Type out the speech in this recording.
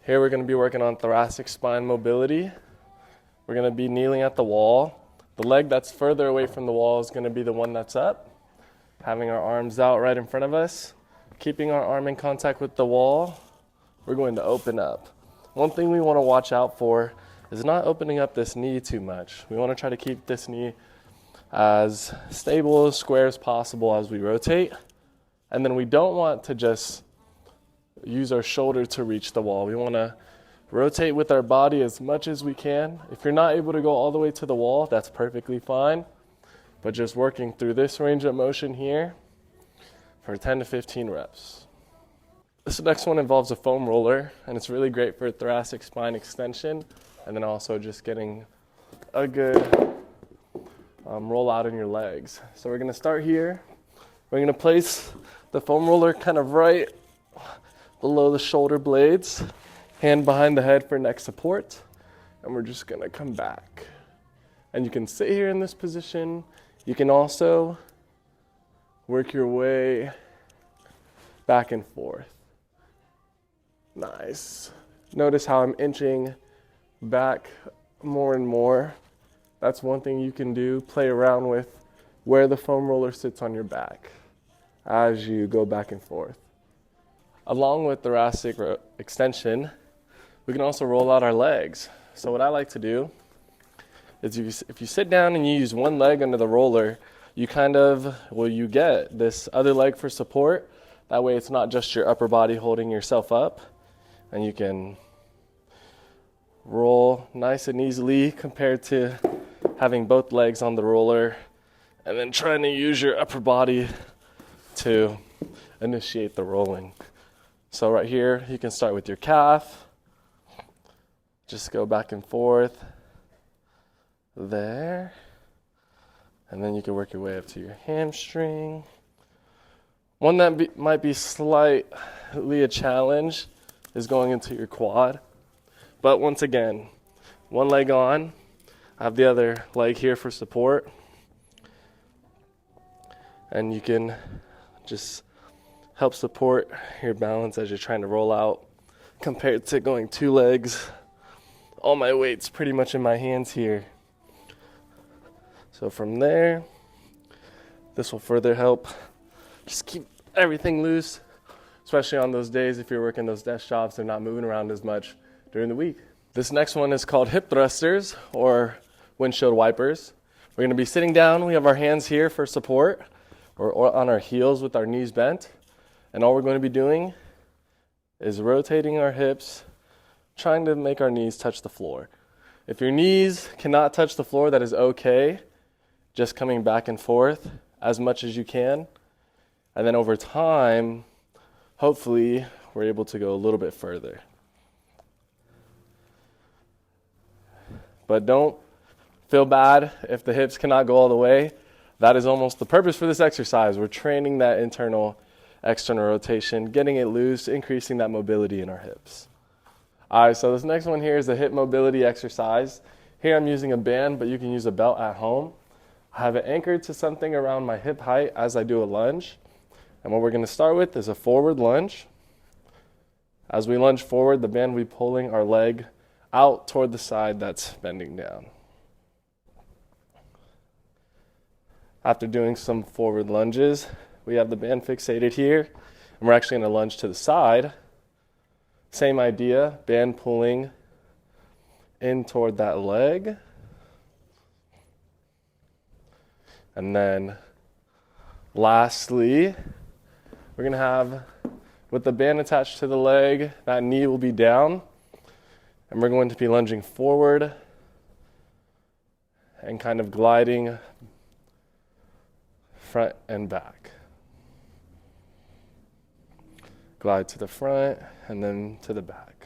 Here we're going to be working on thoracic spine mobility. We're going to be kneeling at the wall. The leg that's further away from the wall is going to be the one that's up, having our arms out right in front of us. Keeping our arm in contact with the wall, we're going to open up. One thing we want to watch out for is not opening up this knee too much. We want to try to keep this knee as stable, as square as possible as we rotate. And then we don't want to just use our shoulder to reach the wall. We want to rotate with our body as much as we can. If you're not able to go all the way to the wall, that's perfectly fine. But just working through this range of motion here for 10 to 15 reps. This next one involves a foam roller, and it's really great for thoracic spine extension, and then also just getting a good roll out in your legs. So we're going to start here. We're going to place the foam roller kind of right below the shoulder blades, hand behind the head for neck support, and we're just going to come back. And you can sit here in this position. You can also work your way back and forth. Nice. Notice how I'm inching back more and more. That's one thing you can do. Play around with where the foam roller sits on your back as you go back and forth. Along with thoracic extension, we can also roll out our legs. So what I like to do is if you sit down and you use one leg under the roller, you you get this other leg for support. That way it's not just your upper body holding yourself up, and you can roll nice and easily compared to having both legs on the roller and then trying to use your upper body to initiate the rolling. So right here, you can start with your calf. Just go back and forth there. And then you can work your way up to your hamstring. One that might be slightly a challenge is going into your quad. But once again, one leg on. I have the other leg here for support. And you can just help support your balance as you're trying to roll out compared to going two legs. All my weight's pretty much in my hands here. So from there, this will further help just keep everything loose, especially on those days if you're working those desk jobs and not moving around as much during the week. This next one is called hip thrusters or windshield wipers. We're going to be sitting down. We have our hands here for support or on our heels with our knees bent. And all we're going to be doing is rotating our hips, trying to make our knees touch the floor. If your knees cannot touch the floor, that is okay. Just coming back and forth as much as you can. And then over time, hopefully, we're able to go a little bit further. But don't feel bad if the hips cannot go all the way. That is almost the purpose for this exercise. We're training that internal, external rotation, getting it loose, increasing that mobility in our hips. All right, so this next one here is a hip mobility exercise. Here I'm using a band, but you can use a belt at home. I have it anchored to something around my hip height as I do a lunge. And what we're going to start with is a forward lunge. As we lunge forward, the band will be pulling our leg out toward the side that's bending down. After doing some forward lunges, we have the band fixated here, and we're actually going to lunge to the side. Same idea, band pulling in toward that leg. And then lastly, we're going to have, with the band attached to the leg, that knee will be down. And we're going to be lunging forward and kind of gliding front and back. Glide to the front and then to the back.